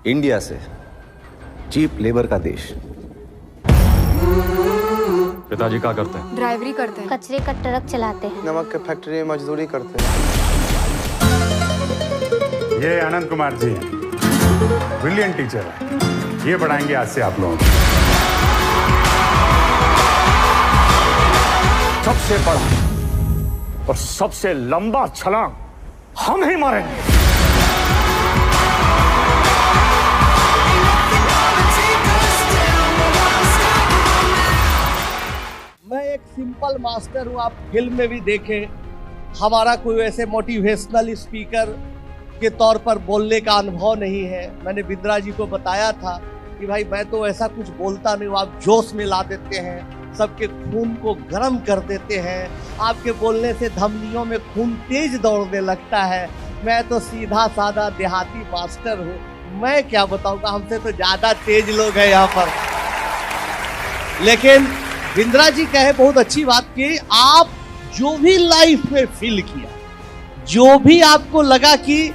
India से cheap labour का देश। पिताजी क्या करते हैं? ड्राइवरी करते हैं। कचरे का ट्रक चलाते हैं। नमक के फैक्ट्री में मजदूरी करते हैं। ये अनंत कुमार जी हैं, ब्रिलियंट टीचर है। ये पढ़ाएंगे आज से आप लोगों को। सबसे बड़ा और सबसे लंबा छलांग हम ही मारेंगे। मैं एक सिंपल मास्टर हूँ, आप फिल्म में भी देखें। हमारा कोई ऐसे मोटिवेशनल स्पीकर के तौर पर बोलने का अनुभव नहीं है। मैंने बिंद्रा जी को बताया था कि भाई मैं तो ऐसा कुछ बोलता नहीं हूँ, आप जोश में ला देते हैं, सबके खून को गर्म कर देते हैं, आपके बोलने से धमनियों में खून तेज दौड़ने लगता है। मैं तो सीधा साधा देहाती मास्टर हूँ, मैं क्या बताऊँगा, हमसे तो ज़्यादा तेज लोग हैं यहाँ पर। लेकिन बिंद्रा जी कहे बहुत अच्छी बात की, आप जो भी लाइफ में फील किया, जो भी आपको लगा कि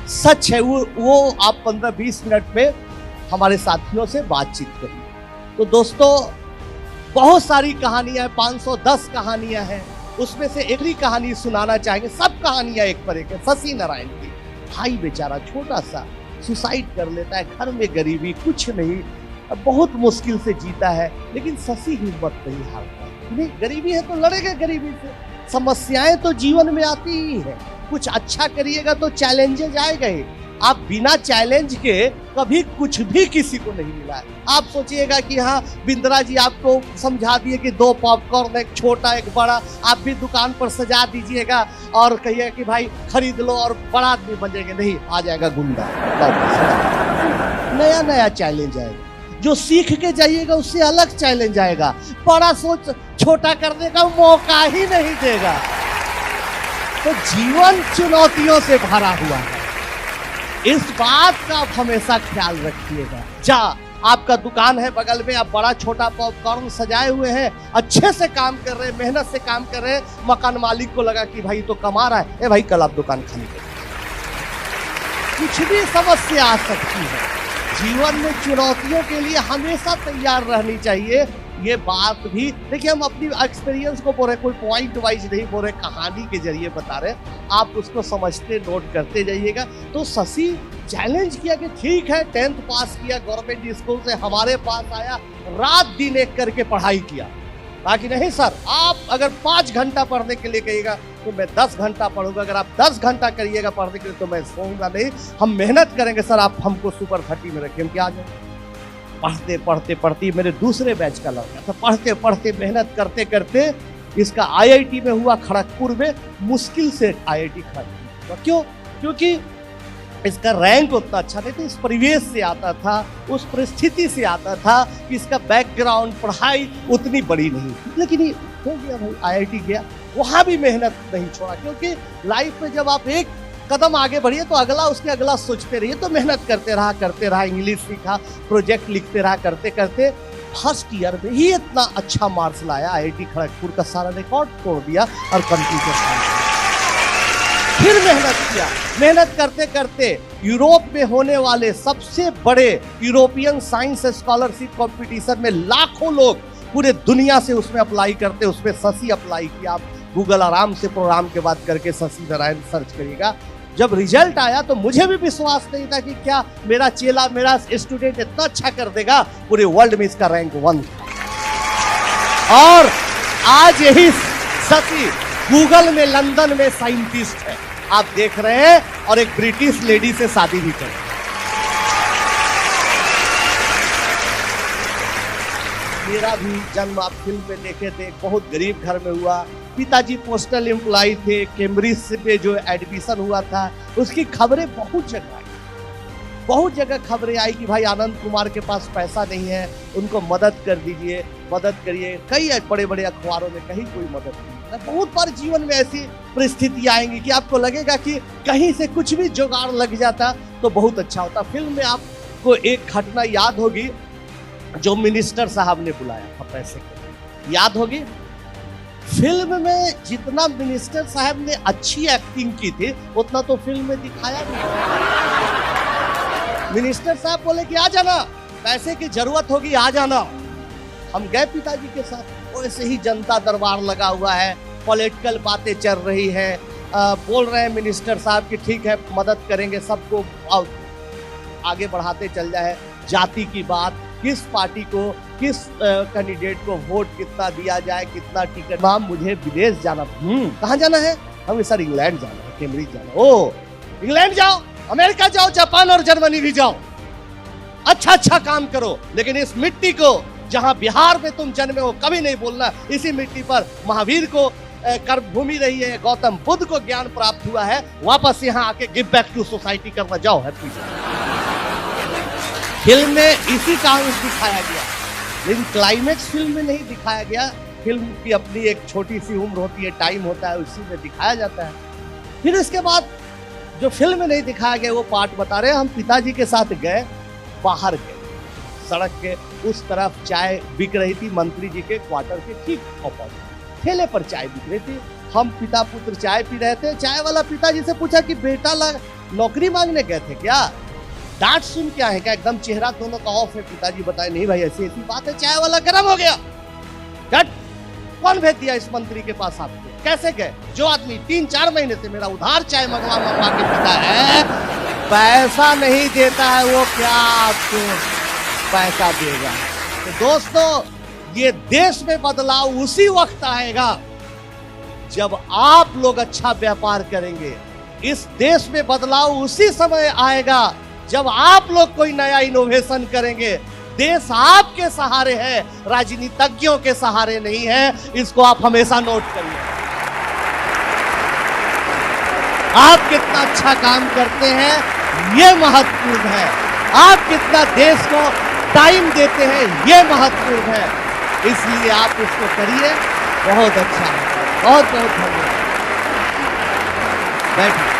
सच है, वो आप 15-20 मिनट में हमारे साथियों से बातचीत करिए। तो दोस्तों, बहुत सारी कहानियां, 510 कहानियां हैं, उसमें से एक ही कहानी सुनाना चाहेंगे। सब कहानियां एक पर एक है। शशि नारायण की, भाई बेचारा छोटा सा सुसाइड कर लेता है, घर में गरीबी, कुछ नहीं, बहुत मुश्किल से जीता है, लेकिन शशि हिम्मत नहीं हारता। नहीं, गरीबी है तो लड़ेगा गरीबी से। समस्याएं तो जीवन में आती ही है, कुछ अच्छा करिएगा तो चैलेंजेस आएगा ही। आप बिना चैलेंज के कभी कुछ भी किसी को नहीं मिला है। आप सोचिएगा कि हाँ, बिंद्रा जी आपको समझा दिए कि 2 पॉपकॉर्न, एक छोटा एक बड़ा, आप भी दुकान पर सजा दीजिएगा और कहिएगा कि भाई खरीद लो और बड़ा आदमी बन जाएंगे। नहीं, आ जाएगा गुंडा। नया नया चैलेंज आएगा, जो सीख के जाइएगा उससे अलग चैलेंज आएगा। बड़ा सोच छोटा करने का मौका ही नहीं देगा। तो जीवन चुनौतियों से भरा हुआ है, इस बात का आप हमेशा ख्याल रखिएगा। आपका दुकान है बगल में, आप बड़ा छोटा पॉपकॉर्न सजाए हुए हैं, अच्छे से काम कर रहे हैं, मेहनत से काम कर रहे हैं, मकान मालिक को लगा कि भाई तो कमा रहा है, ए भाई कल आप दुकान खाली करिए। कुछ भी समस्या आ सकती है। जीवन में चुनौतियों के लिए हमेशा तैयार रहनी चाहिए। ये बात भी देखिए, हम अपनी एक्सपीरियंस को बोल रहे, कोई पॉइंट वाइज नहीं बोल रहे, कहानी के जरिए बता रहे, आप उसको समझते नोट करते जाइएगा। तो शशि चैलेंज किया कि ठीक है, 10th पास किया गवर्नमेंट स्कूल से, हमारे पास आया, रात दिन एक करके पढ़ाई किया। बाकी नहीं सर, आप अगर 5 घंटा पढ़ने के लिए कहिएगा तो मैं 10 घंटा पढ़ूंगा, अगर आप 10 घंटा करिएगा पढ़ने के लिए तो मैं सोऊंगा नहीं। हम मेहनत करेंगे सर, आप हमको सुपर 30 में रखिए, हम क्या आ जाए। पढ़ते पढ़ते पढ़ते, मेरे दूसरे बैच का लड़का था, पढ़ते पढ़ते मेहनत करते करते इसका IIT में हुआ, खड़गपुर में, मुश्किल से IIT खड़गपुर। क्यों? क्योंकि इसका रैंक उतना अच्छा नहीं था, इस परिवेश से आता था, उस परिस्थिति से आता था कि इसका बैकग्राउंड, पढ़ाई उतनी बड़ी नहीं, लेकिन ये हो गया भाई, IIT गया, वहाँ भी मेहनत नहीं छोड़ा। क्योंकि लाइफ में जब आप एक कदम आगे बढ़िए तो अगला उसके अगला सोचते रहिए। तो मेहनत करते रहा, इंग्लिश सीखा, प्रोजेक्ट लिखते रहा, करते करते फर्स्ट ईयर में ही इतना अच्छा मार्क्स लाया, IIT खड़गपुर का सारा रिकॉर्ड तोड़ दिया और कंप्यूटर साइंस। फिर मेहनत किया, मेहनत करते करते यूरोप में होने वाले सबसे बड़े यूरोपियन साइंस स्कॉलरशिप कंपटीशन में लाखों लोग पूरे दुनिया से उसमें अप्लाई करते, उसमें शशि अप्लाई किया। आप गूगल आराम से प्रोग्राम के बाद करके शशि नारायण सर्च करिएगा। जब रिजल्ट आया तो मुझे भी विश्वास नहीं था कि क्या मेरा चेला, मेरा स्टूडेंट इतना अच्छा कर देगा, पूरे वर्ल्ड में इसका रैंक 1 था। और आज यही शशि गूगल में लंदन में साइंटिस्ट है, आप देख रहे हैं, और एक ब्रिटिश लेडी से शादी भी कर। मेरा भी जन्म आप फिल्म में देखे थे, बहुत गरीब घर में हुआ। पिताजी पोस्टल एम्प्लॉय थे, कैम्ब्रिज में जो एडमिशन हुआ था उसकी खबरें बहुत जगह खबरें आई कि भाई आनंद कुमार के पास पैसा नहीं है, उनको मदद कर दीजिए, मदद करिए। कई बड़े बड़े अखबारों में कहीं कोई मदद नहीं। बहुत बार जीवन में ऐसी परिस्थितियां आएंगी कि आपको लगेगा कि कहीं से कुछ भी जुगाड़ लग जाता तो बहुत अच्छा होता। फिल्म में आपको एक घटना याद होगी, जो मिनिस्टर साहब ने बुलाया था पैसे के, याद होगी। फिल्म में जितना मिनिस्टर साहब ने अच्छी एक्टिंग की थी उतना तो फिल्म में दिखाया नहीं। मिनिस्टर साहब बोले कि आ जाना, पैसे की जरूरत होगी आ जाना। हम गए पिताजी के साथ, वैसे ही जनता दरबार लगा हुआ है, पॉलिटिकल बातें चल रही है, बोल रहे हैं मिनिस्टर साहब कि ठीक है मदद करेंगे, सबको आगे बढ़ाते चल जाए। जाति की बात, किस पार्टी को, किस कैंडिडेट को वोट कितना दिया जाए, कितना टिकट। माम मुझे विदेश जाना, कहाँ जाना है? हमें सर इंग्लैंड जाना है, कैम्ब्रिज जाना। ओ इंग्लैंड जाओ, अमेरिका जाओ, जापान और जर्मनी भी जाओ, अच्छा काम करो, लेकिन इस मिट्टी को जहां बिहार में तुम जन्मे हो कभी नहीं बोलना। इसी मिट्टी पर महावीर को कर्मभूमि रही है, गौतम बुद्ध को ज्ञान प्राप्त हुआ है, वापस यहाँ आके गिव बैक टू सोसाइटी करना जाओ। हैप्पी फिल्म में इसी कारण दिखाया गया, लेकिन क्लाइमेक्स फिल्म में नहीं दिखाया गया। फिल्म की अपनी एक छोटी सी उम्र होती है, टाइम होता है, उसी में दिखाया जाता है। फिर इसके बाद जो फिल्म में नहीं दिखाया गया वो पार्ट बता रहे हैं। हम पिताजी के साथ गए, बाहर गए, सड़क के उस तरफ चाय बिक रही थी, मंत्री जी के क्वार्टर के ठीक अपोजिट ठेले पर चाय बिक रही थी। हम पिता पुत्र चाय पी रहे थे। चाय वाला पिताजी से पूछा कि बेटा नौकरी मांगने गए थे क्या? डांट सुन क्या है क्या? एकदम चेहरा दोनों का ऑफ है। पिताजी बताए नहीं भाई ऐसी ऐसी बात है। चाय वाला गर्म हो गया, कट कौन भेज दिया इस मंत्री के पास आपको? कैसे गए? जो आदमी 3-4 महीने से मेरा उधार चाय मंगवा के पीता है, पैसा नहीं देता है, वो क्या आपको पैसा देगा? तो दोस्तों ये देश में बदलाव उसी वक्त आएगा जब आप लोग अच्छा व्यापार करेंगे। इस देश में बदलाव उसी समय आएगा जब आप लोग कोई नया इनोवेशन करेंगे। देश आपके सहारे है, राजनीतिज्ञों के सहारे नहीं है। इसको आप हमेशा नोट करिए। आप कितना अच्छा काम करते हैं ये महत्वपूर्ण है, आप कितना देश को टाइम देते हैं ये महत्वपूर्ण है। इसलिए आप इसको करिए, बहुत अच्छा है। बहुत बहुत धन्यवाद। बैठिए।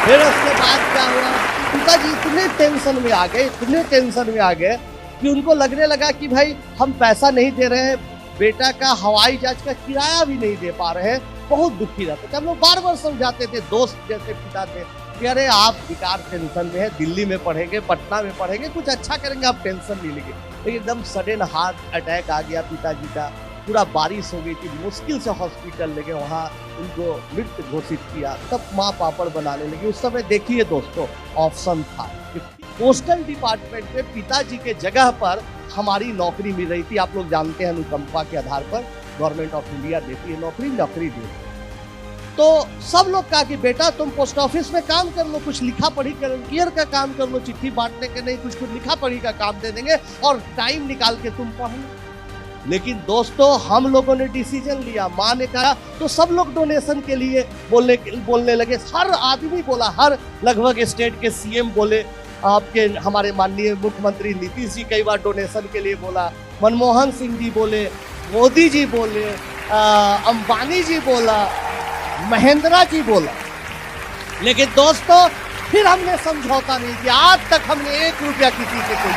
फिर उसके बाद क्या हुआ? पिताजी इतने टेंशन में आ गए, इतने टेंशन में आ गए कि उनको लगने लगा कि भाई हम पैसा नहीं दे रहे हैं, बेटा का हवाई जहाज का किराया भी नहीं दे पा रहे हैं। बहुत दुखी रहते थे। हम लोग बार बार समझाते थे, दोस्त जैसे पिता थे कि अरे आप बेकार टेंशन में है, दिल्ली में पढ़ेंगे, पटना में पढ़ेंगे, कुछ अच्छा करेंगे, आप टेंशन नहीं लेंगे। लेकिन एकदम सडन हार्ट अटैक आ गया पिताजी का। पूरा बारिश हो गई थी, मुश्किल से हॉस्पिटल ले गए, वहाँ उनको मृत घोषित किया। तब माँ पापड़ बनाने लगी। उस समय देखिए दोस्तों ऑप्शन था, पोस्टल डिपार्टमेंट में पिताजी के जगह पर हमारी नौकरी मिल रही थी। आप लोग जानते हैं अनुकंपा के आधार पर गवर्नमेंट ऑफ इंडिया देती है नौकरी देती है। तो सब लोग कहा कि बेटा तुम पोस्ट ऑफिस में काम कर लो, कुछ लिखा पढ़ी कर का काम कर लो, चिट्ठी बांटने के नहीं कुछ लिखा पढ़ी का काम दे देंगे और टाइम निकाल के तुम पढ़ लो। लेकिन दोस्तों हम लोगों ने डिसीजन लिया, माँ ने कहा तो सब लोग डोनेशन के लिए बोलने लगे। हर आदमी बोला, हर लगभग स्टेट के सीएम बोले, आपके हमारे माननीय मुख्यमंत्री नीतीश जी कई बार डोनेशन के लिए बोला, मनमोहन सिंह जी बोले, मोदी जी बोले, अंबानी जी बोला, महेंद्रा जी बोला। लेकिन दोस्तों फिर हमने समझौता नहीं किया। आज तक हमने 1 रुपया किसी से कोई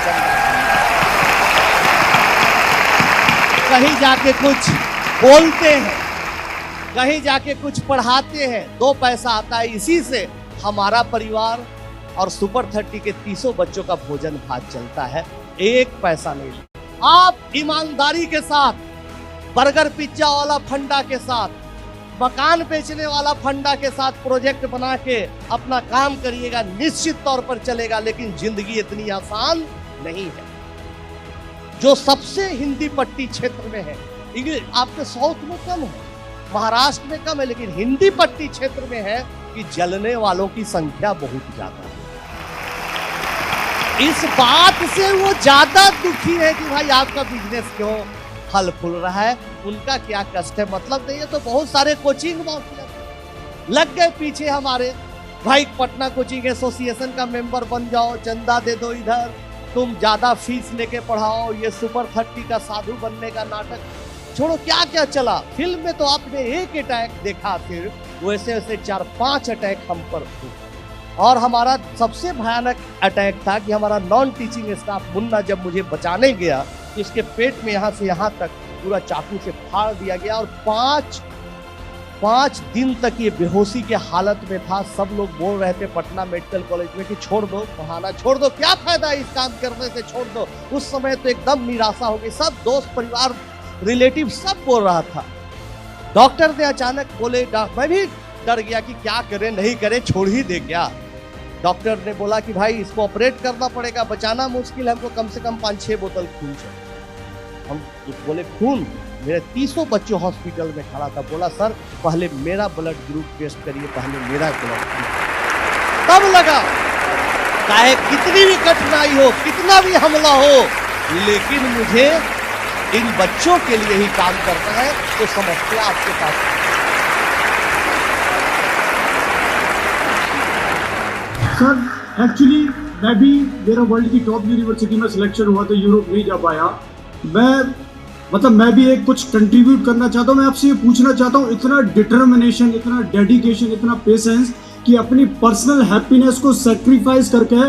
कहीं जाके कुछ बोलते हैं, कहीं जाके कुछ पढ़ाते हैं, 2 पैसा आता है, इसी से हमारा परिवार और सुपर 30 के 300 बच्चों का भोजन भात चलता है। 1 पैसा नहीं। आप ईमानदारी के साथ, बर्गर पिज्जा वाला फंडा के साथ, मकान बेचने वाला फंडा के साथ प्रोजेक्ट बना के अपना काम करिएगा, निश्चित तौर पर चलेगा। लेकिन जिंदगी इतनी आसान नहीं है। जो सबसे हिंदी पट्टी क्षेत्र में है, आपके साउथ में कम है, महाराष्ट्र में कम है, लेकिन हिंदी पट्टी क्षेत्र में है कि जलने वालों की संख्या बहुत ज्यादा है। इस बात से वो ज्यादा दुखी है कि भाई आपका बिजनेस क्यों फल फूल रहा है, उनका क्या कष्ट है मतलब नहीं है। तो बहुत सारे कोचिंग माफिया लग गए पीछे हमारे, भाई पटना कोचिंग एसोसिएशन का मेंबर बन जाओ, चंदा दे दो, इधर तुम ज्यादा फीस लेके पढ़ाओ, ये सुपर 30 का साधु बनने का नाटक छोड़ो। क्या क्या चला फिल्म में, तो आपने एक अटैक देखा, फिर वैसे वैसे 4-5 अटैक हम पर हुए। और हमारा सबसे भयानक अटैक था कि हमारा नॉन टीचिंग स्टाफ मुन्ना जब मुझे बचाने गया, इसके पेट में यहाँ से यहाँ तक पूरा चाकू से फाड़ दिया गया और 5 5 दिन तक ये बेहोशी के हालत में था। सब लोग बोल रहे थे पटना मेडिकल कॉलेज में कि छोड़ दो पढ़ाना, छोड़ दो, क्या फायदा है इस काम करने से, छोड़ दो। उस समय तो एकदम निराशा हो गई, सब दोस्त परिवार रिलेटिव सब बोल रहा था। डॉक्टर ने अचानक बोले, मैं भी डर गया कि क्या करें नहीं करें, छोड़ ही दे क्या। डॉक्टर ने बोला कि भाई इसको ऑपरेट करना पड़ेगा, बचाना मुश्किल है, हमको कम से कम 5-6 बोतल खून चाहिए। हम बोले खून? मेरे 300 बच्चों हॉस्पिटल में खड़ा था। बोला सर पहले मेरा ब्लड ग्रुप टेस्ट करिए, पहले मेरा ब्लड ग्रुप। तब लगा चाहे कितनी भी कठिनाई हो, कितना भी हमला हो, लेकिन मुझे इन बच्चों के लिए ही काम करना है। तो समस्या आपके पास सर एक्चुअली मैं भी, मेरा वर्ल्ड की टॉप यूनिवर्सिटी में सिलेक्शन हुआ तो यूरोप नहीं जा पाया। मैं भी एक कुछ कंट्रीब्यूट करना चाहता हूँ। मैं आपसे ये पूछना चाहता हूँ, इतना डिटर्मिनेशन, इतना डेडिकेशन, इतना पेशेंस कि अपनी पर्सनल हैप्पीनेस को सेक्रीफाइस करके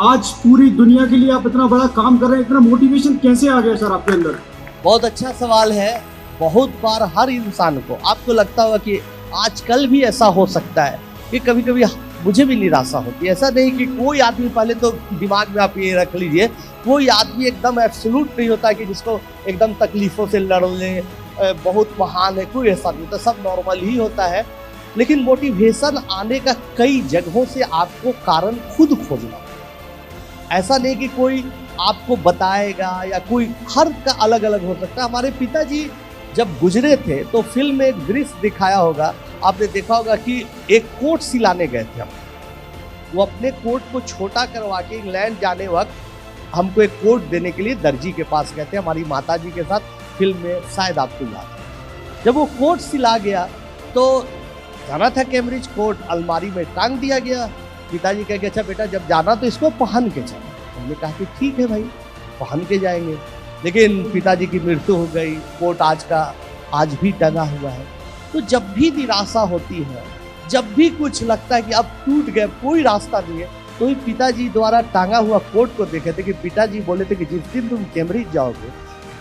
आज पूरी दुनिया के लिए आप इतना बड़ा काम कर रहे हैं, इतना मोटिवेशन कैसे आ गया सर आपके अंदर? बहुत अच्छा सवाल है। बहुत बार हर इंसान को, आपको लगता होगा कि आजकल भी ऐसा हो सकता है कि कभी कभी मुझे भी निराशा होती है। ऐसा नहीं कि कोई आदमी, पहले तो दिमाग में आप ये रख लीजिए, कोई आदमी एकदम एब्सोल्यूट नहीं होता कि जिसको एकदम तकलीफों से लड़ ले, बहुत महान है, कोई ऐसा नहीं होता, सब नॉर्मल ही होता है। लेकिन मोटिवेशन आने का कई जगहों से आपको कारण खुद खोजना। ऐसा नहीं कि कोई आपको बताएगा या कोई, हर का अलग अलग हो सकता है। हमारे पिताजी जब गुजरे थे तो फिल्म में एक दृश्य दिखाया होगा, आपने देखा होगा कि एक कोट सिलाने गए थे हम। वो अपने कोट को छोटा करवा के इंग्लैंड जाने वक्त हमको एक कोट देने के लिए दर्जी के पास गए थे, हमारी माताजी के साथ। फिल्म में शायद आपको याद है, जब वो कोट सिला गया तो जाना था कैम्ब्रिज, कोट अलमारी में टांग दिया गया। पिताजी कह के अच्छा बेटा जब जाना तो इसको पहन के चलो। हमने कहा कि ठीक है भाई पहन के जाएंगे। लेकिन पिताजी की मृत्यु हो गई, कोट आज भी टंगा हुआ है। तो जब भी निराशा होती है, जब भी कुछ लगता है कि अब टूट गए, कोई रास्ता नहीं है, तो ही पिताजी द्वारा टांगा हुआ कोट को देखे थे कि पिताजी बोले थे कि जिस दिन तुम कैम्ब्रिज जाओगे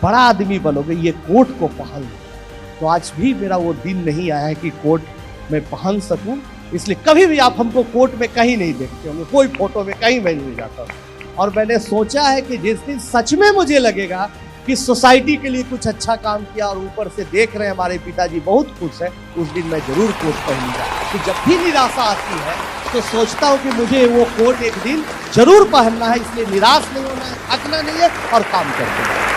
बड़ा आदमी बनोगे, ये कोट को पहन लो। तो आज भी मेरा वो दिन नहीं आया है कि कोट मैं पहन सकूं, इसलिए कभी भी आप हमको कोट में कहीं नहीं देखते होंगे, कोई फोटो में कहीं मैं नहीं जाता। और मैंने सोचा है कि जिस दिन सच में मुझे लगेगा कि सोसाइटी के लिए कुछ अच्छा काम किया और ऊपर से देख रहे हैं हमारे पिताजी बहुत खुश है, उस दिन मैं जरूर कोट पहनूंगा। तो जब भी निराशा आती है तो सोचता हूँ कि मुझे वो कोट एक दिन जरूर पहनना है, इसलिए निराश नहीं होना है, थकना नहीं है और काम करना है।